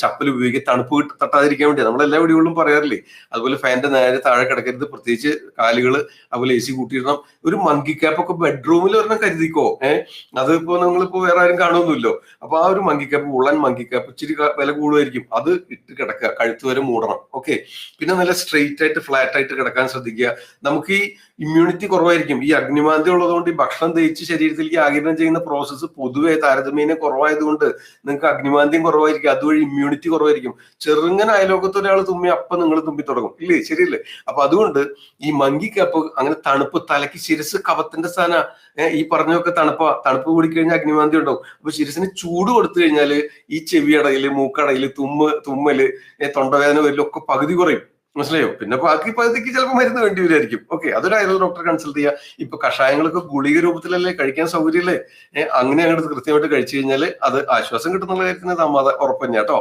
ചപ്പൽ ഉപയോഗിക്കുക, തണുപ്പ് തട്ടാതിരിക്കാൻ വേണ്ടി നമ്മളെല്ലാ വീടുകളിലും പറയാറില്ലേ. അതുപോലെ ഫാനിന്റെ നേരെ താഴെ കിടക്കരുത്, പ്രത്യേകിച്ച് കാലുകള്, അതുപോലെ AC കൂട്ടിയിടണം. ഒരു മങ്കി ക്യാപ്പ് ഒക്കെ ബെഡ്റൂമിൽ ഒരെണ്ണം കരുതിക്കോ. അതിപ്പോ നിങ്ങളിപ്പോ വേറെ ആരും കാണുമൊന്നുമില്ലോ. അപ്പൊ ആ ഒരു മങ്കി ക്യാപ്പ്, ഉള്ളൻ മങ്കി ക്യാപ്പ്, ഇച്ചിരി വില കൂടുതലായിരിക്കും, അത് ഇട്ട് കിടക്കുക, കഴുത്ത് വരെ മൂടണം. ഓക്കെ. പിന്നെ നല്ല സ്ട്രെയിറ്റ് ആയിട്ട് ഫ്ലാറ്റ് ആയിട്ട് കിടക്കാൻ ശ്രദ്ധിക്കുക. നമുക്ക് ഈ ഇമ്മ്യൂണിറ്റി കുറവായിരിക്കും. ഈ അഗ്നിമാന്ദ്യം ഉള്ളതുകൊണ്ട് ഈ ഭക്ഷണം ദഹിച്ച് ശരീരത്തിലേക്ക് ആഗിരണം ചെയ്യുന്ന പ്രോസസ്സ് പൊതുവെ താരതമ്യേന കുറവായതുകൊണ്ട് നിങ്ങൾക്ക് അഗ്നിമാന്ദ്യം കുറവായിരിക്കും, അതുവഴി ഇമ്മ്യൂണിറ്റി കുറവായിരിക്കും. ചെറുങ്ങനെ അയലോകത്ത് ഒരാൾ തുമ്മി അപ്പം നിങ്ങൾ തുമ്പി തുടങ്ങും, ഇല്ലേ? ശരിയല്ലേ? അപ്പൊ അതുകൊണ്ട് ഈ മങ്കി ക്യാപ്പ് അങ്ങനെ തണുപ്പ്, തലയ്ക്ക് ശിരസ് കവത്തിന്റെ സ്ഥാന, ഈ പറഞ്ഞൊക്കെ തണുപ്പ് കൂടിക്കഴിഞ്ഞാൽ അഗ്നിമാന്ദ്യം ഉണ്ടാവും. അപ്പൊ ശിരസിന് ചൂട് കൊടുത്തു കഴിഞ്ഞാല് ഈ ചെവിയടയില്, മൂക്കടയില്, തുമ്മല്, തൊണ്ടവേദന വരലൊക്കെ പകുതി കുറയും. മനസ്സിലായോ? പിന്നെ ബാക്കി പകുതിക്ക് ചിലപ്പോൾ മരുന്ന് വേണ്ടി വരുമായിരിക്കും. ഓക്കെ, അതൊരു ആയുർവേദ ഡോക്ടറെ കൺസൾട്ട് ചെയ്യുക. ഇപ്പൊ കഷായങ്ങളൊക്കെ ഗുളിക രൂപത്തിലല്ലേ കഴിക്കാൻ സൗകര്യമല്ലേ? അങ്ങനെ അങ്ങോട്ട് കൃത്യമായിട്ട് കഴിച്ചു കഴിഞ്ഞാൽ അത് ആശ്വാസം കിട്ടുന്നുള്ള കാര്യത്തിന് ഉറപ്പ് തന്നെയാ കേട്ടോ.